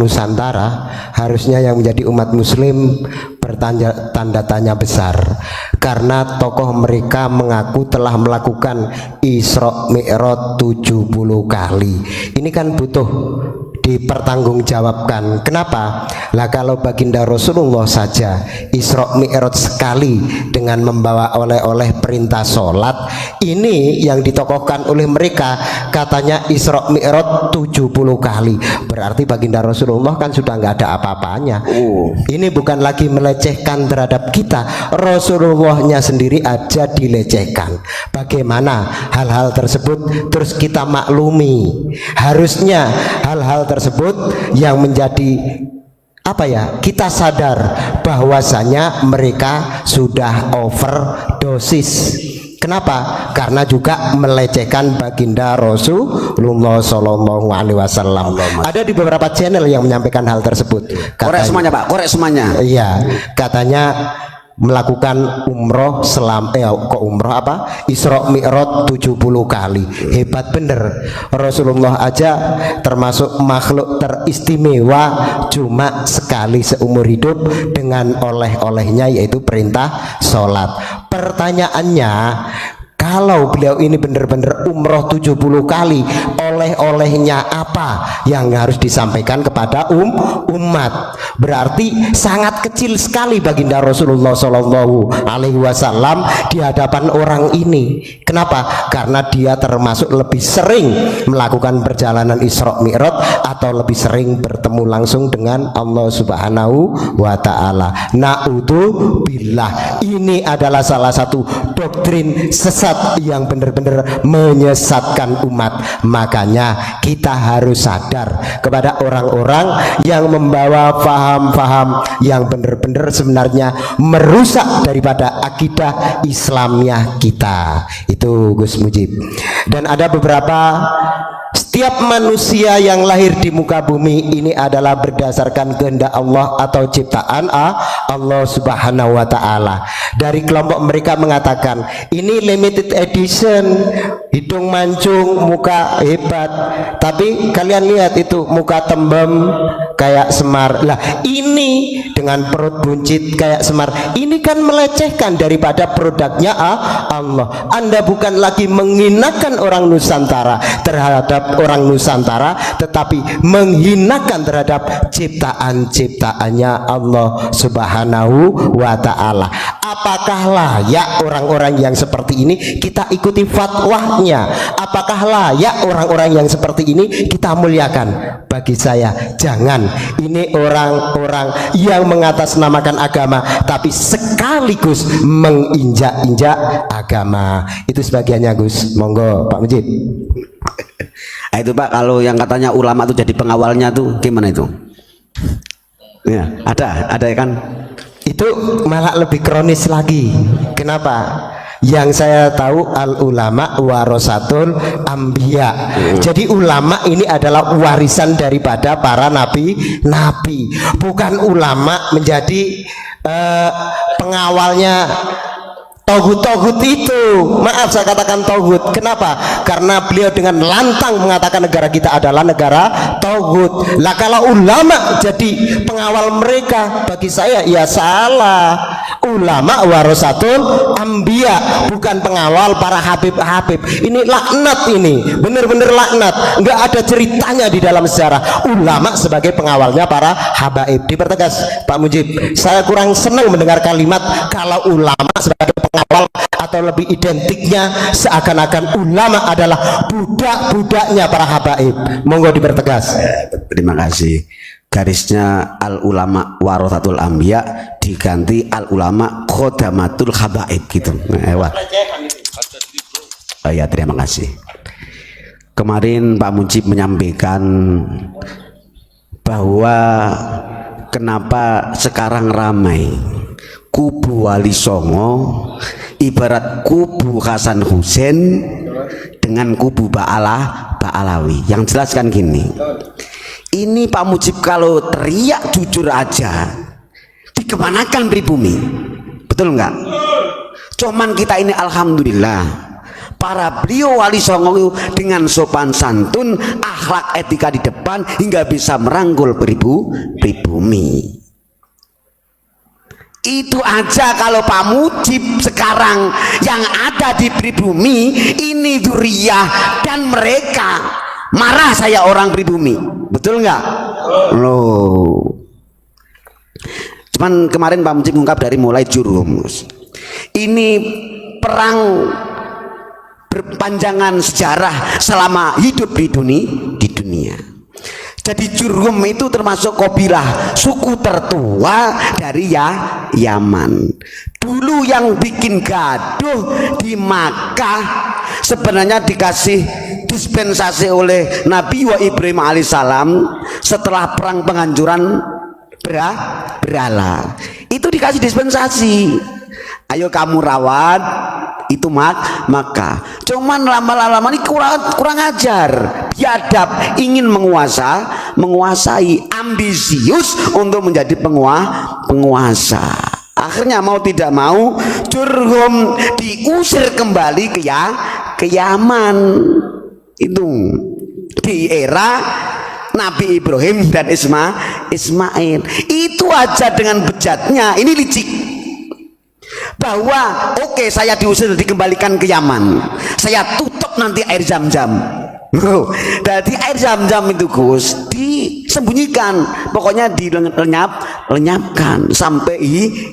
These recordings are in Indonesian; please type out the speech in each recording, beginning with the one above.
Nusantara, harusnya yang menjadi umat muslim bertanda tanya besar, karena tokoh mereka mengaku telah melakukan Isra Mi'raj 70 kali. Ini kan butuh dipertanggungjawabkan. Kenapa? Lah kalau baginda Rasulullah saja Isra Mi'raj sekali dengan membawa oleh-oleh perintah sholat, ini yang ditokohkan oleh mereka katanya Isra Mi'raj 70 kali. Berarti baginda Rasulullah kan sudah nggak ada apa-apanya. Ini bukan lagi melecehkan terhadap kita, Rasulullahnya sendiri aja dilecehkan. Bagaimana hal-hal tersebut terus kita maklumi? Harusnya hal-hal tersebut yang menjadi apa ya, kita sadar bahwasanya mereka sudah overdosis. Kenapa? Karena juga melecehkan baginda Rasulullah Shallallahu Alaihi Wasallam. Ada di beberapa channel yang menyampaikan hal tersebut. Korek semuanya Pak, korek semuanya. Iya, katanya melakukan umroh umroh Isra Mi'raj 70 kali. Hebat bener, Rasulullah aja termasuk makhluk teristimewa, cuma sekali seumur hidup dengan oleh-olehnya yaitu perintah sholat. Pertanyaannya, kalau beliau ini benar-benar umroh 70 kali, oleh-olehnya apa yang harus disampaikan kepada umat? Berarti sangat kecil sekali baginda Rasulullah Shallallahu Alaihi Wasallam di hadapan orang ini. Kenapa? Karena dia termasuk lebih sering melakukan perjalanan Isra Mi'raj atau lebih sering bertemu langsung dengan Allah Subhanahu wa Ta'ala. Na'udzubillah. Ini adalah salah satu doktrin sesat yang benar-benar menyesatkan umat. Makanya kita harus sadar kepada orang-orang yang membawa faham-faham yang benar-benar sebenarnya merusak daripada akidah Islamiah kita. Itu Gus Mujib. Dan ada beberapa, setiap manusia yang lahir di muka bumi ini adalah berdasarkan kehendak Allah atau ciptaan Allah Subhanahu wa Ta'ala. Dari kelompok mereka mengatakan ini limited edition, hidung mancung, muka hebat. Tapi kalian lihat itu muka tembem kayak Semar. Lah ini dengan perut buncit kayak Semar, ini kan melecehkan daripada produknya Allah. Anda bukan lagi menghinakan orang Nusantara terhadap orang Nusantara, tetapi menghinakan terhadap ciptaan-ciptaannya Allah Subhanahu wa Ta'ala. Apakah layak orang-orang yang seperti ini kita ikuti fatwanya? Apakah layak orang-orang yang seperti ini kita muliakan? Bagi saya jangan. Ini orang-orang yang mengatasnamakan agama tapi sekaligus menginjak-injak agama. Itu sebagiannya Gus. Monggo Pak Mujib. Nah, itu Pak, kalau yang katanya ulama itu jadi pengawalnya tuh gimana itu? Ya, ada ya kan? Itu malah lebih kronis lagi. Kenapa? Yang saya tahu al ulama warasatul anbiya. Jadi ulama ini adalah warisan daripada para nabi, bukan ulama menjadi pengawalnya togut-togut itu. Maaf saya katakan togut. Kenapa? Karena beliau dengan lantang mengatakan negara kita adalah negara togut. Lah kalau ulama jadi pengawal mereka, bagi saya ya salah. Ulama warasatul anbiya, bukan pengawal para habib-habib. Ini laknat, ini benar-benar laknat. Enggak ada ceritanya di dalam sejarah ulama sebagai pengawalnya para habaib. Dipertegas Pak Mujib, saya kurang senang mendengar kalimat kalau ulama sebagai pengawal, atau lebih identiknya seakan-akan ulama adalah budak-budaknya para habaib. Monggo dipertegas. Terima kasih. Garisnya al ulama warasatul anbiya diganti al ulama khodamatul habaib gitu. Oh ya, terima kasih. Kemarin Pak Mujib menyampaikan bahwa kenapa sekarang ramai kubu Wali Songo ibarat kubu Hasan Hussein dengan kubu Ba'alawi. Yang jelaskan gini, ini Pak Mujib kalau teriak jujur aja dikemanakan pribumi, betul enggak? Cuman kita ini alhamdulillah para beliau wali songo dengan sopan santun, akhlak etika di depan hingga bisa merangkul pribumi. Itu aja kalau Pak Mujib sekarang yang ada di pribumi ini dzurriyyah dan mereka marah saya orang pribumi, betul nggak? Loh. Cuman kemarin Pak Mujib mengungkap dari mulai Jurhum. Ini perang berpanjangan sejarah selama hidup di dunia. Jadi Jurhum itu termasuk kabilah suku tertua dari Yaman. Dulu yang bikin gaduh di Makkah sebenarnya dikasih dispensasi oleh Nabi Ibrahim alaihissalam setelah perang penghancuran berhala. Itu dikasih dispensasi. Ayo kamu rawat itu maka cuman lama-lama ini kurang ajar, biadab, ingin menguasai, ambisius untuk menjadi penguasa. Akhirnya mau tidak mau Jurhum diusir kembali ke Yaman. Itu di era Nabi Ibrahim dan Ismail. Itu aja dengan bejatnya. Ini licik bahwa oke, saya diusir dikembalikan ke Yaman, saya tutup nanti air Zam-Zam. Dari air Zam-Zam itu Gus disembunyikan, pokoknya dilenyapkan sampai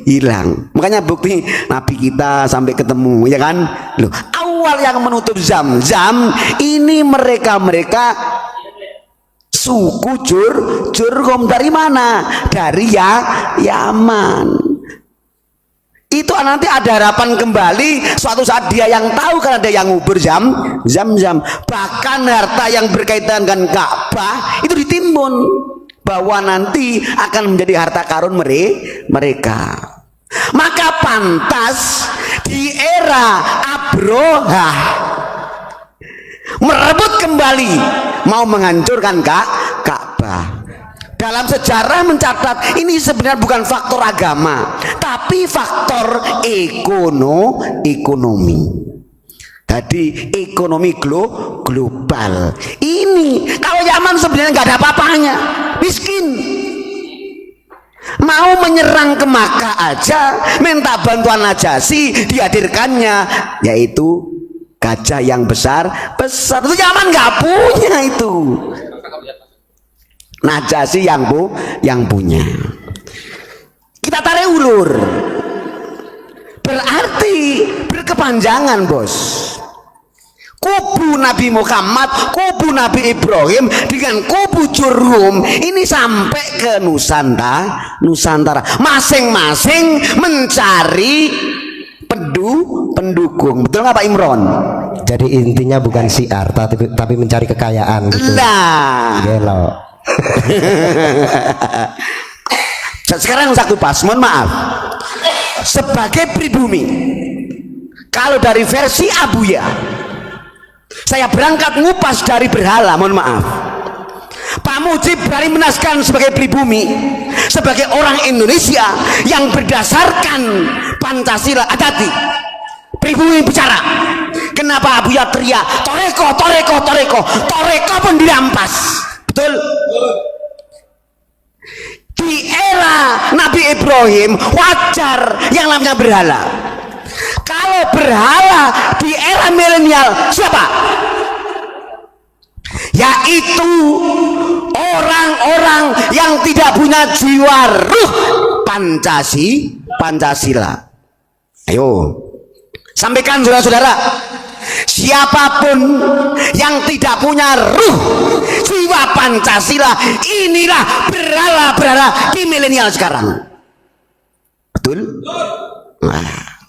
hilang. Makanya bukti Nabi kita sampai ketemu, ya kan? Loh, awal yang menutup Zam-Zam ini mereka suku Jurhum. Dari mana? Dari Yaman. Itu nanti ada harapan kembali suatu saat dia yang tahu, karena ada yang ngubur Zam-Zam. Bahkan harta yang berkaitan dengan Ka'bah itu ditimbun bahwa nanti akan menjadi harta karun mereka. Maka pantas di era Abroha merebut kembali, mau menghancurkan Ka'bah. Dalam sejarah mencatat ini sebenarnya bukan faktor agama, tapi faktor ekonomi. Jadi ekonomi global. Ini kalau Yaman sebenarnya nggak ada apa-apanya, miskin. Mau menyerang ke Makkah aja, minta bantuan Najasyi, dihadirkannya yaitu gajah yang besar. Itu Yaman nggak punya itu. Najasyi yang punya. Kita tarik ulur, berarti berkepanjangan bos. Kubu Nabi Muhammad, kubu Nabi Ibrahim dengan kubu Jurhum ini sampai ke Nusantara, masing-masing mencari pendukung. Betul nggak Pak Imron? Jadi intinya bukan syiar tapi mencari kekayaan gitu. Nah, gelo. Sekarang saya kupas, mohon maaf, sebagai pribumi, kalau dari versi Abuya, saya berangkat ngupas dari berhala, mohon maaf. Pak Mujib berani menaskan sebagai pribumi, sebagai orang Indonesia yang berdasarkan Pancasila. Hati-hati, pribumi bicara. Kenapa Abuya teriak toreko pun dirampas? Betul? Di era Nabi Ibrahim wajar yang namanya berhala. Kalau berhala di era milenial siapa? Yaitu orang-orang yang tidak punya jiwa ruh Pancasila. Ayo sampaikan saudara-saudara, siapapun yang tidak punya ruh jiwa Pancasila, inilah berhala-berhala di milenial sekarang. Betul? Nah,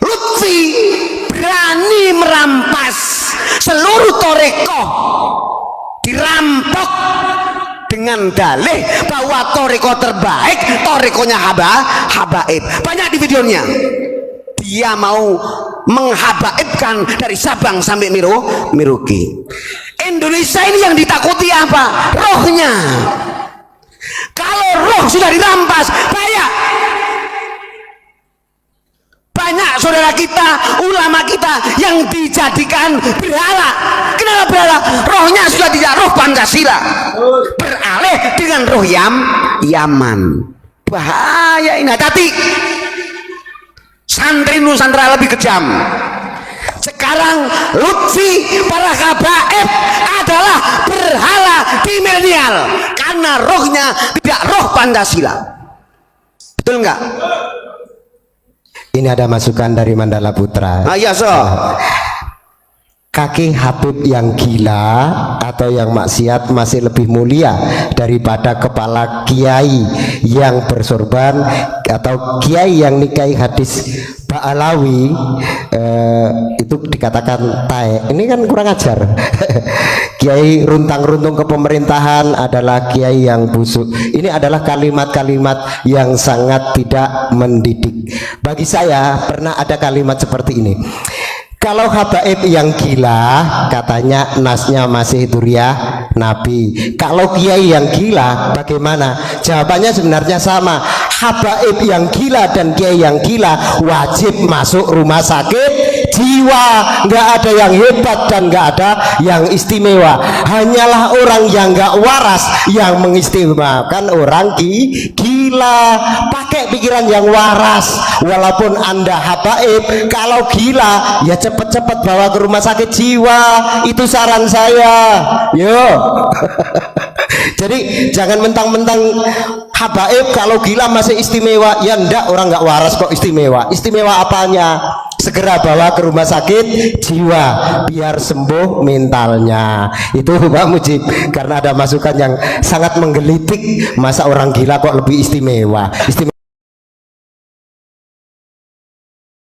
Lutfi berani merampas seluruh torekoh, dirampok dengan dalih bahwa toreko terbaik torekonya habaib. Banyak di videonya. Dia mau menghabaibkan dari Sabang sampai Merauke. Indonesia ini yang ditakuti apa? Rohnya. Kalau roh sudah dirampas, banyak saudara kita, ulama kita yang dijadikan berhala. Kenapa berhala? Rohnya sudah tidak roh Pancasila, beralih dengan roh Yaman. Bahaya ini, hati-hati. Santri Nusantara lebih kejam. Sekarang Lutfi para habaib adalah berhala di milenial karena rohnya tidak roh Pancasila. Betul nggak? Ini ada masukan dari Mandala Putra. Iya so. Kaki Habib yang gila atau yang maksiat masih lebih mulia daripada kepala kiai yang bersorban atau kiai yang nikahi hadis Ba'alawi. Itu dikatakan tae. Ini kan kurang ajar. Kiai runtang-runtung ke pemerintahan adalah kiai yang busuk. Ini adalah kalimat-kalimat yang sangat tidak mendidik. Bagi saya pernah ada kalimat seperti ini. Kalau habaib yang gila, katanya nasnya masih duriah Nabi. Kalau kiai yang gila, bagaimana? Jawabannya sebenarnya sama. Habaib yang gila dan kiai yang gila wajib masuk rumah sakit jiwa. Nggak ada yang hebat dan nggak ada yang istimewa. Hanyalah orang yang nggak waras yang mengistimewakan orang gila. Pakai pikiran yang waras. Walaupun Anda habaib, kalau gila ya cepet-cepet bawa ke rumah sakit jiwa. Itu saran saya. Yo. Jadi jangan mentang-mentang habaib kalau gila masih istimewa. Ya ndak, orang nggak waras kok istimewa. Istimewa apanya? Segera bawa ke rumah sakit jiwa biar sembuh mentalnya. Itu Pak Mujib, karena ada masukan yang sangat menggelitik. Masa orang gila kok lebih istimewa?